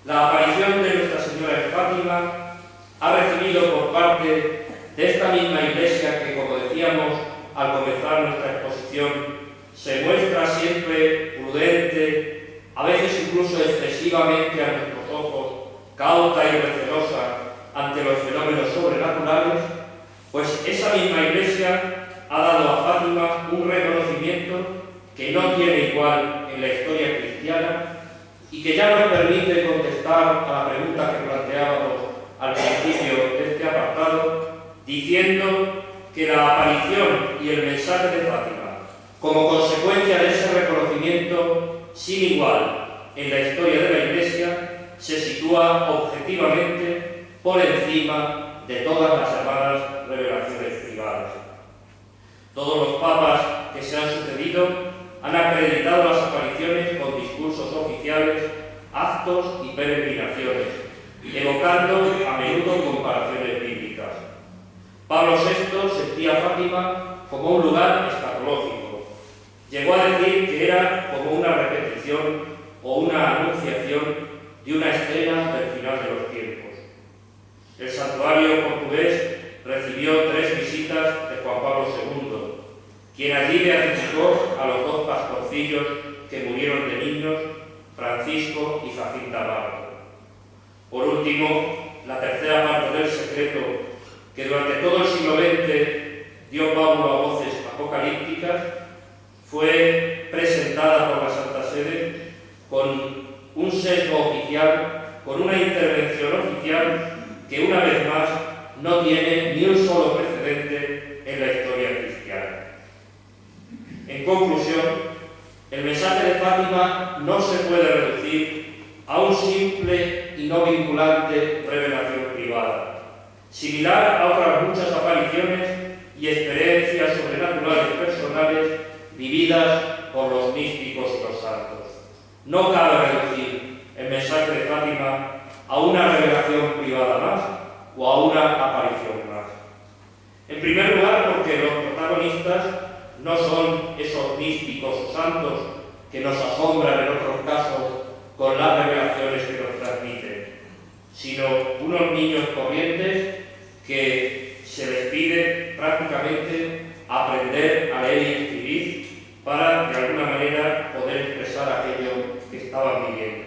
La aparición de Nuestra Señora en Fátima ha recibido por parte de esta misma Iglesia que, como decíamos al comenzar nuestra exposición, se muestra siempre prudente, a veces incluso excesivamente a nuestros ojos, cauta y recelosa ante los fenómenos sobrenaturales, pues esa misma Iglesia ha dado a Fátima un reconocimiento que no tiene igual en la historia cristiana y que ya nos permite contestar a la pregunta que planteábamos al principio de este apartado, diciendo que la aparición y el mensaje de Fátima, como consecuencia de ese reconocimiento sin igual en la historia de la Iglesia, se sitúa objetivamente por encima de todas las llamadas revelaciones privadas. Todos los papas que se han sucedido han acreditado las apariciones con discursos oficiales, actos y peregrinaciones, evocando a menudo comparaciones bíblicas. Pablo VI sentía Fátima como un lugar escatológico. Llegó a decir que era como una repetición o una anunciación de una escena del final de los tiempos. El santuario portugués recibió 3 visitas de Juan Pablo II, quien allí beatificó a los 2 pastorcillos que murieron de niños, Francisco y Jacinta Barro. Por último, la tercera parte del secreto, que durante todo el siglo XX dio Pablo a voces apocalípticas, fue presentada por la Santa Sede con un sesgo oficial, con una intervención oficial que una vez más no tiene ni un solo precedente en la historia cristiana. En conclusión, el mensaje de Fátima no se puede reducir a un simple y no vinculante revelación privada, similar a otras muchas apariciones y experiencias sobrenaturales personales vividas por los místicos y los santos. No cabe reducir el mensaje de Fátima a una revelación privada más o a una aparición más. En primer lugar, porque los protagonistas no son esos místicos o santos que nos asombran en otros casos con las revelaciones que nos transmiten, sino unos niños corrientes que se les pide prácticamente aprender a leer y escribir para, de alguna manera, poder expresar aquello que estaban viviendo.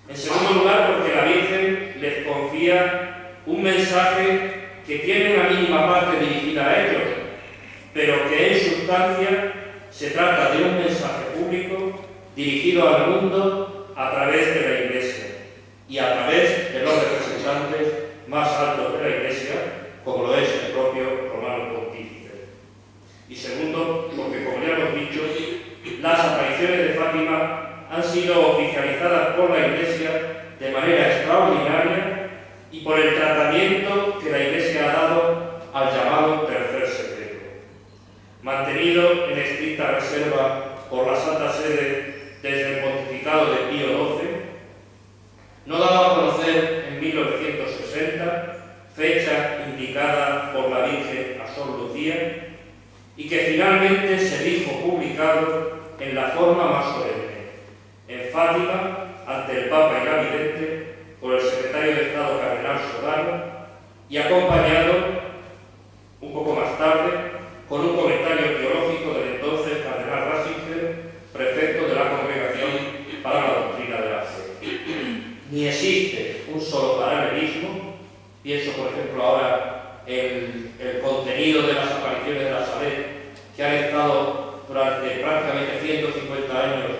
En segundo lugar, porque la Virgen les confía un mensaje que tiene una mínima parte dirigida a ellos, pero que en sustancia se trata de un mensaje público dirigido al mundo a través de la Iglesia y a través de los representantes más altos de la Iglesia, como lo es el propio Romano Pontífice. Y segundo, porque, como ya hemos dicho, las apariciones de Fátima han sido oficializadas por la Iglesia de manera extraordinaria y por el tratamiento que la Iglesia ha dado al llamado tercer secreto. Mantenido en estricta reserva por la Santa Sede desde el pontificado de Pío XII, no dado a conocer en 1960, fecha indicada por la Virgen a Sor Lucía, y que finalmente se dijo publicado en la forma más solemne, en Fátima, ante el Papa y la Vidente, por el secretario de Estado Cardenal Sodano, y acompañado, un poco más tarde, con un comentario teológico del entonces Cardenal Ratzinger, prefecto de la Congregación para la Doctrina de la Fe. Ni existe un solo paralelismo, pienso por ejemplo ahora en el contenido de las apariciones de la Salet, que han estado durante prácticamente 150 años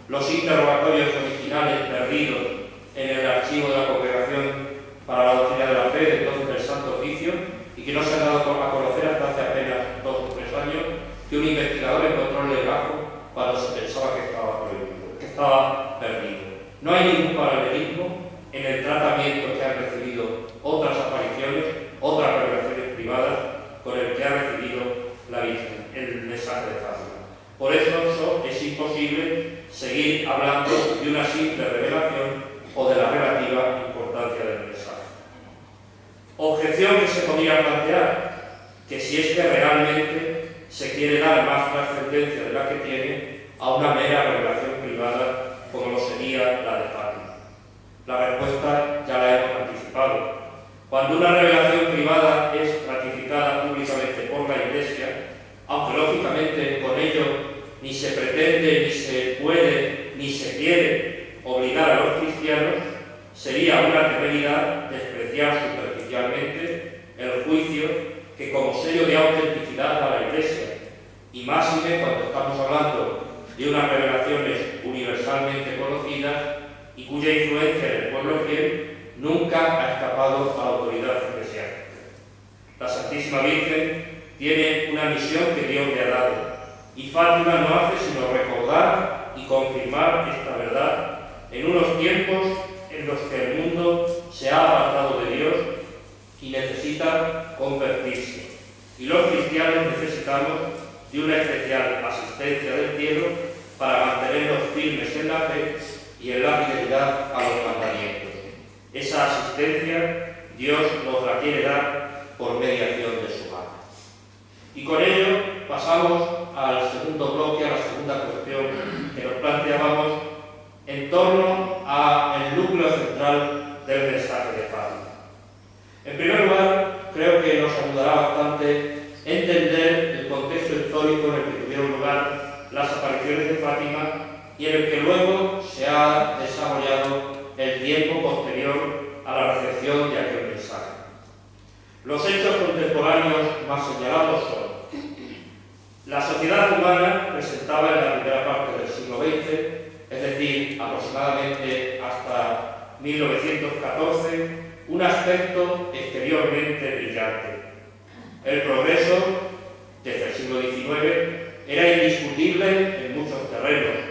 los interrogatorios originales perdidos en el archivo de la Congregación para la Doctrina de la Fe, entonces del Santo Oficio, y que no se han dado a conocer hasta hace apenas 2 o 3 años, que un investigador encontró el legajo cuando se pensaba que estaba prohibido, que estaba perdido. No hay ningún paralelismo en el tratamiento que han recibido otras apariciones, otras revelaciones privadas, con el que ha recibido la Virgen, el mensaje de Fátima. Por eso es imposible seguir hablando de una simple revelación o de la relativa importancia del mensaje. Objeción que se podría plantear, que si es que realmente se quiere dar más trascendencia de la que tiene a una mera revelación privada como lo sería la de Fátima. La respuesta ya la hemos anticipado. Cuando una revelación privada es ratificada públicamente por la Iglesia, aunque lógicamente con ello ni se pretende, ni se puede, ni se quiere obligar a los cristianos, sería una temeridad despreciar superficialmente el juicio que como sello de autenticidad a la Iglesia, y máxime cuando estamos hablando de unas revelaciones universalmente conocidas y cuya influencia en el pueblo fiel nunca ha escapado a la autoridad eclesiástica. La Santísima Virgen tiene una misión que Dios le ha dado, y Fátima no hace sino recordar y confirmar esta verdad en unos tiempos en los que el mundo se ha apartado de Dios y necesita convertirse. Y los cristianos necesitamos de una especial asistencia del cielo para mantenernos firmes en la fe y en la fidelidad a los mandamientos. Esa asistencia Dios nos la quiere dar por mediación de su mano. Y con ello pasamos al segundo bloque, a la segunda cuestión que nos planteábamos en torno al núcleo central del mensaje de Fátima. En primer lugar, creo que nos ayudará bastante entender el contexto histórico en el que tuvieron lugar las apariciones de Fátima y en el que luego se ha desarrollado el tiempo posterior a la recepción de aquel mensaje. Los hechos contemporáneos más señalados son: la sociedad humana presentaba en la primera parte del siglo XX, es decir, aproximadamente hasta 1914, un aspecto exteriormente brillante. El progreso, desde el siglo XIX, era indiscutible en muchos terrenos.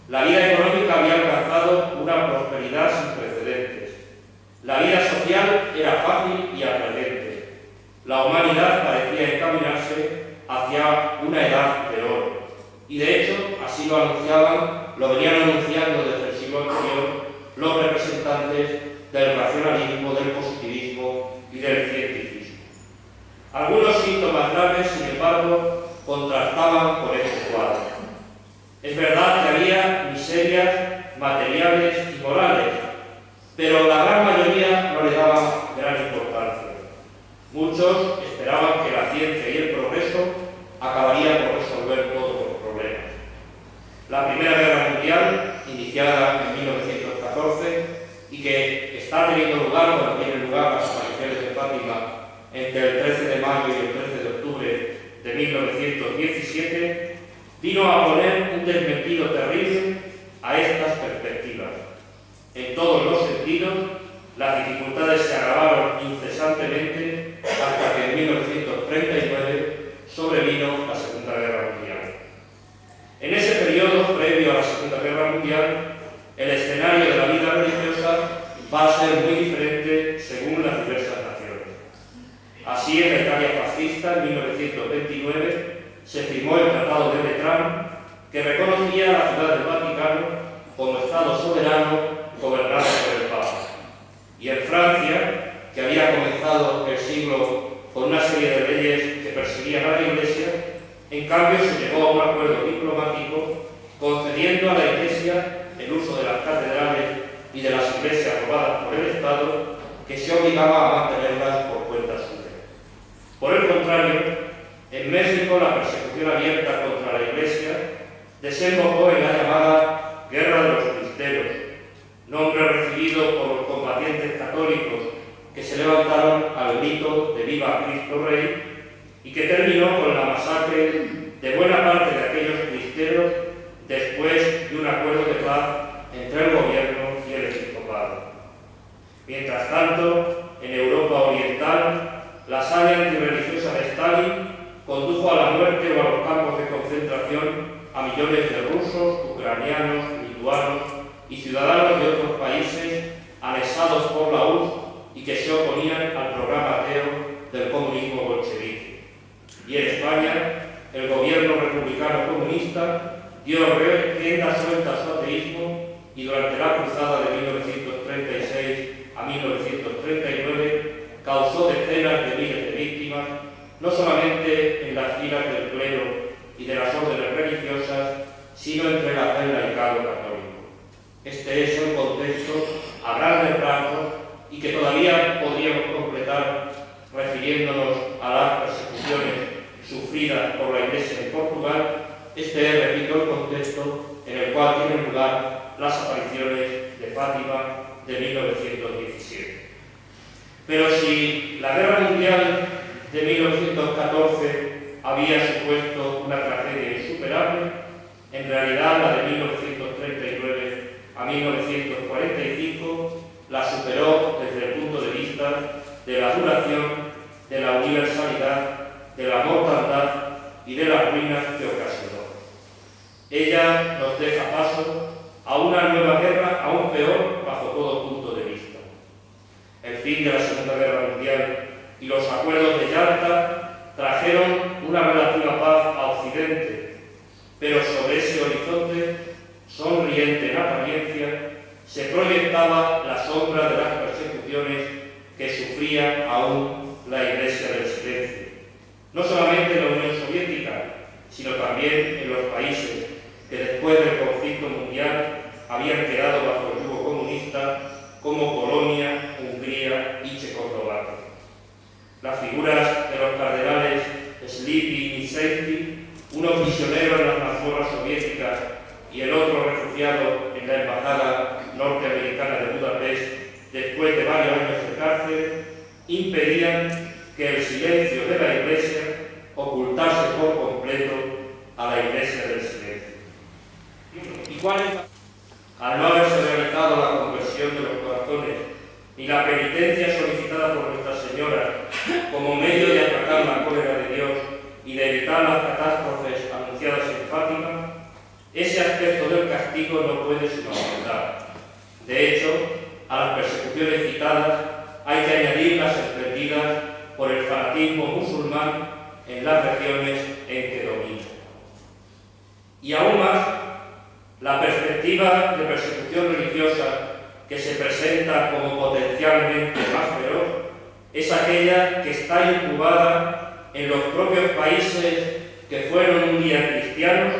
La vida económica había alcanzado una prosperidad sin precedentes. La vida social era fácil y atrayente. La humanidad parecía encaminarse hacia una edad de oro. Y de hecho, así lo anunciaban, lo venían anunciando desde el siglo anterior los representantes del racionalismo, del positivismo y del cientificismo. Algunos síntomas graves, sin embargo, contrastaban con este cuadro. Es verdad que había miserias materiales y morales, pero la gran mayoría no le daban gran importancia. Muchos esperaban que la ciencia y el progreso acabarían por resolver todos los problemas. La Primera Guerra Mundial, iniciada en 1914 y que está teniendo lugar, cuando tienen lugar las apariciones de Fátima entre el 13 de mayo y el 13 de octubre de 1917, vino a poner un desmentido terrible a estas perspectivas. En todos los sentidos, las dificultades se agravaron incesantemente hasta que en 1939 sobrevino la Segunda Guerra Mundial. En ese periodo previo a la Segunda Guerra Mundial, el escenario de la vida religiosa va a ser muy diferente según las diversas naciones. Así, en la Italia fascista, en 1929, se firmó el Tratado de Letrán, que reconocía a la Ciudad del Vaticano como Estado soberano gobernado por el Papa. Y en Francia, que había comenzado el siglo con una serie de leyes que perseguían a la Iglesia, en cambio se llegó a un acuerdo diplomático concediendo a la Iglesia el uso de las catedrales y de las iglesias robadas por el Estado, que se obligaba a mantenerlas por cuenta suya. Por el contrario, en México la persecución abierta contra la Iglesia desembocó en la llamada Guerra de los Cristeros, nombre recibido por los combatientes católicos que se levantaron al grito de ¡Viva Cristo Rey! Y que terminó con la masacre de buena parte de aquellos cristeros después de un acuerdo de paz entre el gobierno y el episcopado. Mientras tanto, en Europa Oriental, la hazaña antirreligiosa de Stalin condujo a la muerte o a los campos de concentración a millones de rusos, ucranianos, lituanos y ciudadanos de otros países anexados por la URSS y que se oponían al programa ateo del comunismo bolchevique. Y en España, el gobierno republicano comunista dio rienda suelta a su ateísmo y durante la cruzada de 1936 a 1939 causó decenas de miles de víctimas, no solamente en las filas del clero y de las órdenes religiosas, sino entre la fe y el laicado católico. Este es el contexto a grandes rasgos y que todavía podríamos completar refiriéndonos a las persecuciones sufridas por la Iglesia en Portugal, este es, repito, el contexto en el cual tienen lugar las apariciones de Fátima de 1917. Pero si la Guerra Mundial de 1914 había supuesto una tragedia insuperable, en realidad la de 1939 a 1945 la superó desde el punto de vista de la duración, de la universalidad, de la mortandad y de las ruinas que ocasionó. Ella nos deja paso a una nueva guerra aún peor bajo todo punto de vista. El fin de la Segunda Guerra Mundial y los acuerdos de Yalta trajeron una relativa paz a Occidente, pero sobre ese horizonte, sonriente en apariencia, se proyectaba la sombra de las persecuciones que sufría aún la Iglesia del Silencio, no solamente en la Unión Soviética, sino también en los países que después del conflicto mundial habían quedado bajo el yugo comunista, como Polonia, Hungría y Checoslovaquia. Las figuras de los cardenales Slipi y Seyfried, uno prisionero en las mazmorras soviéticas y el otro refugiado en la embajada norteamericana de Budapest después de varios años de cárcel, impedían que el silencio de la Iglesia ocultase por completo a la Iglesia del Silencio. ¿Y cuál es? Al no haberse realizado la conversión de los corazones ni la penitencia solicitada por Nuestra Señora como medio de aplacar la cólera de Dios y de evitar las catástrofes anunciadas en Fátima, ese aspecto del castigo no puede sino aumentar. De hecho, a las persecuciones citadas hay que añadir las emprendidas por el fanatismo musulmán en las regiones en que domina. Y aún más, la perspectiva de persecución religiosa que se presenta como potencialmente más feroz es aquella que está incubada en los propios países que fueron un día cristianos,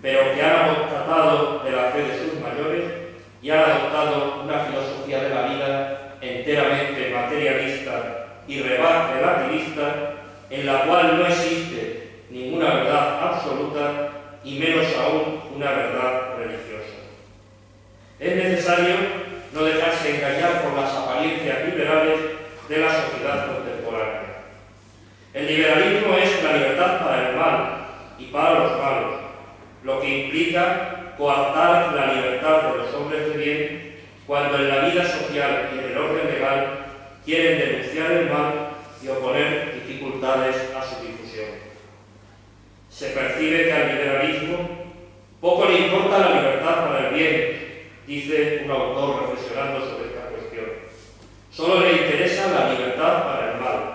pero que han apostatado de la fe de sus mayores y han adoptado una filosofía de la vida enteramente materialista y relativista, en la cual no existe ninguna verdad absoluta y menos aún una verdad religiosa. Es necesario no dejarse engañar por las apariencias liberales de la sociedad contemporánea. El liberalismo es la libertad para el mal y para los malos, lo que implica coartar la libertad de los hombres de bien cuando en la vida social y en el orden legal quieren denunciar el mal y oponer dificultades a su difusión. Se percibe que al liberalismo poco le importa la libertad para el bien, dice un autor reflexionando sobre esta cuestión. Solo le interesa la libertad para el mal,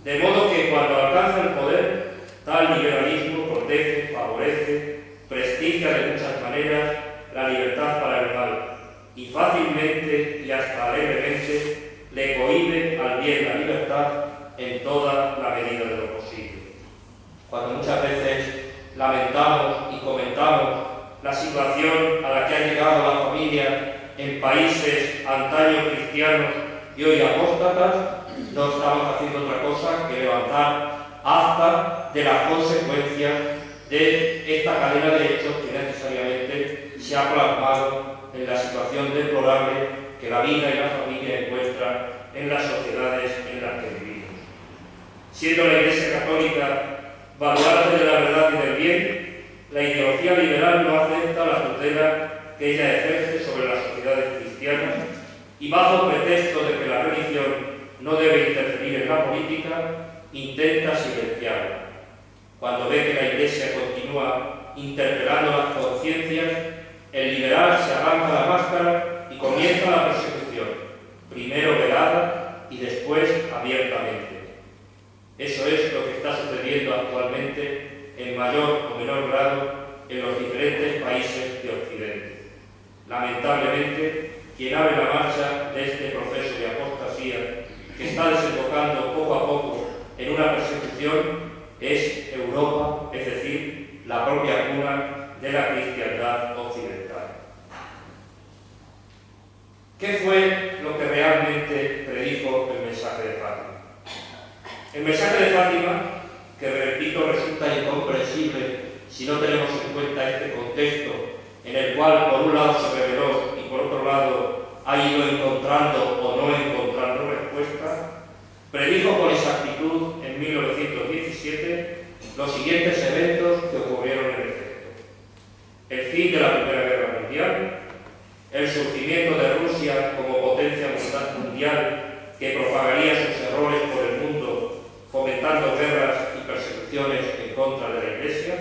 de modo que cuando alcanza el poder, tal liberalismo protege, favorece, prestigia de muchas maneras la libertad para el mal y fácilmente y hasta alegremente le cohíbe al bien la libertad en toda la medida de lo posible. Cuando muchas veces lamentamos y comentamos la situación a la que ha llegado la familia en países antaño cristianos y hoy apóstatas, no estamos haciendo otra cosa que levantar acta de las consecuencias de esta cadena de hechos que necesariamente se ha plasmado en la situación deplorable que la vida y la familia encuentran en las sociedades en las que vivimos. Siendo la Iglesia Católica baluarte de la verdad y del bien, la ideología liberal no acepta la tutela que ella ejerce sobre las sociedades cristianas y bajo pretexto de que la religión no debe interferir en la política, intenta silenciarla. Cuando ve que la Iglesia continúa interpelando las conciencias, el liberal se arranca la máscara y comienza la persecución, primero velada y después abiertamente. Eso es lo que está sucediendo actualmente en mayor o menor grado en los diferentes países de Occidente. Lamentablemente, quien abre la marcha de este proceso de apostasía que está desembocando poco a poco en una persecución es Europa, es decir, la propia cuna de la cristiandad occidental. ¿Qué fue lo que realmente predijo el mensaje de Fátima? El mensaje de Fátima, que repito, resulta incomprensible si no tenemos en cuenta este contexto en el cual por un lado se reveló y por otro lado ha ido encontrando o no encontrando respuesta, predijo con exactitud en 1917 los siguientes eventos que ocurrieron en efecto: el fin de la Primera Guerra Mundial, el surgimiento de Rusia como potencia mundial que propagaría sus errores por el mundo, fomentando guerras y persecuciones en contra de la Iglesia,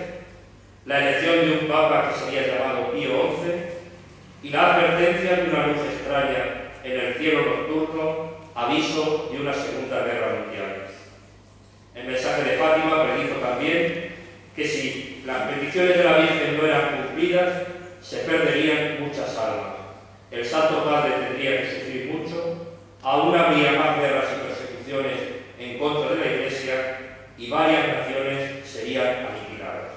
la elección de un papa que sería llamado Pío XI y la advertencia de una luz extraña en el cielo nocturno, aviso de una Segunda Guerra Mundial. El mensaje de Fátima predijo también que si las peticiones de la Virgen no eran cumplidas, se perderían muchas almas. El Santo Padre tendría que sufrir mucho, aún habría más guerras y persecuciones en contra de la Iglesia y varias naciones serían aniquiladas.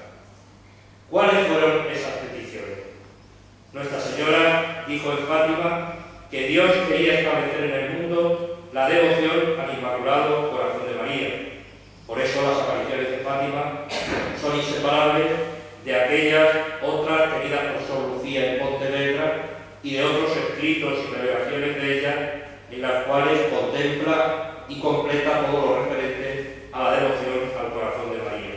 ¿Cuáles fueron esas peticiones? Nuestra Señora dijo en Fátima que Dios quería establecer en el mundo la devoción al Inmaculado Corazón de María. Por eso las apariciones de Fátima son inseparables de aquellas otras tenidas por Sor Lucía en Pontevedra y de otros escritos y revelaciones de ella en las cuales contempla y completa todo lo referente a la devoción al Corazón de María.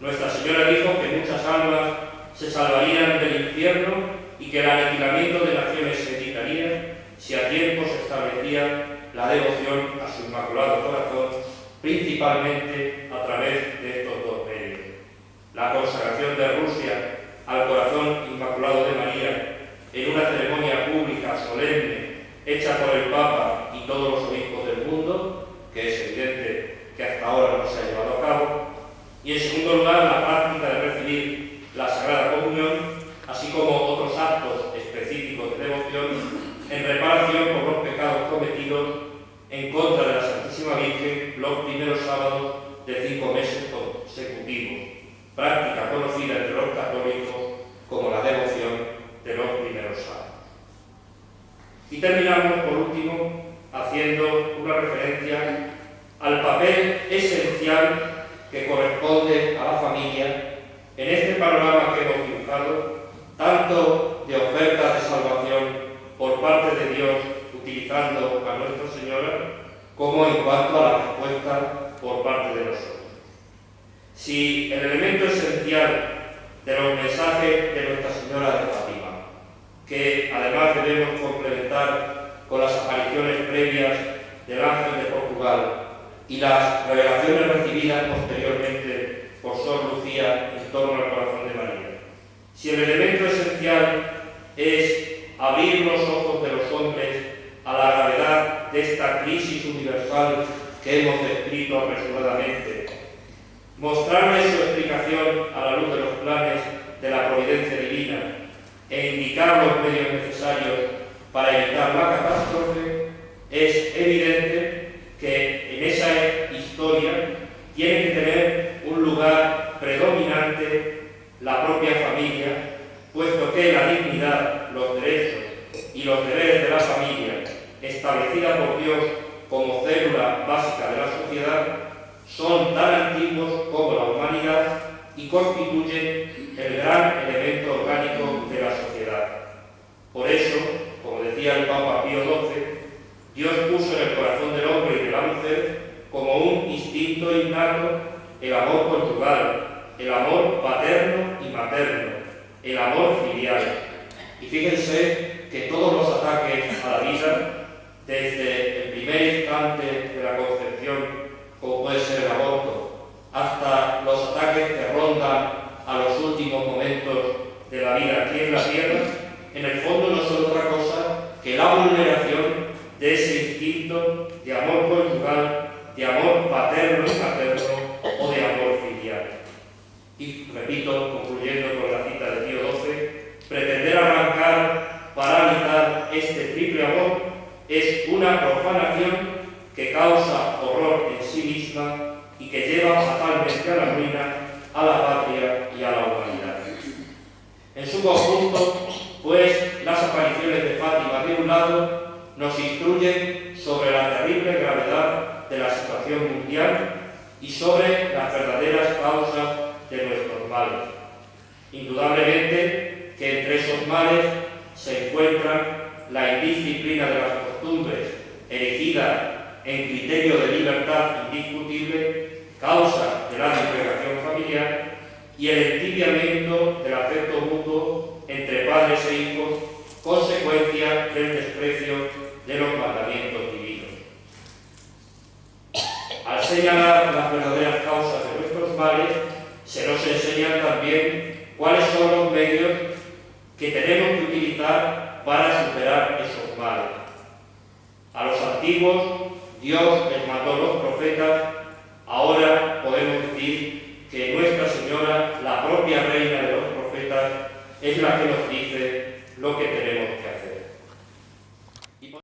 Nuestra Señora dijo que muchas almas se salvarían del infierno y que el aniquilamiento de naciones se evitaría si a tiempo se establecía la devoción a su Inmaculado Corazón, principalmente a través de estos dos medios: la consagración de Rusia al Corazón Inmaculado de María en una ceremonia pública solemne hecha por el Papa y todos los obispos del mundo, que es evidente que hasta ahora no se ha llevado a cabo, y en segundo lugar la práctica de recibir la Sagrada Comunión, así como otros actos específicos de devoción en reparación por los pecados cometidos en contra de la Santísima Virgen los primeros sábados de 5 meses consecutivos, práctica conocida entre los católicos como la devoción de los primeros sábados. Y terminamos, por último, haciendo una referencia al papel esencial que corresponde a la familia en este panorama que hemos dibujado, tanto de oferta de salvación por parte de Dios utilizando a Nuestra Señora, como en cuanto a la respuesta por parte de nosotros. Si el elemento esencial de los mensajes de Nuestra Señora de Fátima, que además debemos complementar con las apariciones previas del Ángel de Portugal y las revelaciones recibidas posteriormente por Sor Lucía en torno al Corazón de María, si el elemento esencial es abrir los ojos de los hombres a la gravedad de esta crisis universal que hemos descrito apresuradamente, mostrarles su explicación a la luz de los planes de la providencia divina e indicar los medios necesarios para evitar la catástrofe, es evidente que en esa historia tiene que tener un lugar predominante la propia familia, puesto que la dignidad, los derechos y los deberes de la familia, establecida por Dios como célula básica de la sociedad, son tan antiguos como la humanidad y constituyen el gran elemento orgánico de la sociedad. Por eso, como decía el Papa Pío XII, Dios puso en el corazón del hombre y de la mujer como un instinto innato el amor conyugal, el amor paterno y materno, el amor filial. Y fíjense que todos los ataques a la vida, desde el primer instante de la concepción, como puede ser el aborto, hasta los ataques que rondan a los últimos momentos de la vida aquí en la tierra, en el fondo no son otra cosa que la vulneración de ese instinto de amor conyugal, de amor paterno y materno o de amor filial. Y repito, concluyendo con la cita de Pío XII, pretender arrancar, paralizar este triple amor es una profanación que causa horror en sí misma y que lleva fatalmente a la ruina a la patria y a la humanidad. En su conjunto, pues las apariciones de Fátima, de un lado, nos instruyen sobre la terrible gravedad de la situación mundial y sobre las verdaderas causas de nuestros males. Indudablemente que entre esos males se encuentran la indisciplina de las costumbres, erigida en criterio de libertad indiscutible, causa de la disgregación familiar, y el entibiamiento del afecto mutuo entre padres e hijos, consecuencia del desprecio de los mandamientos divinos. Al señalar las verdaderas causas de nuestros males, se nos enseñan también cuáles son los medios que tenemos que utilizar para superar esos males. A los antiguos, Dios les mandó los profetas. Ahora podemos decir que Nuestra Señora, la propia reina de los profetas, es la que nos dice lo que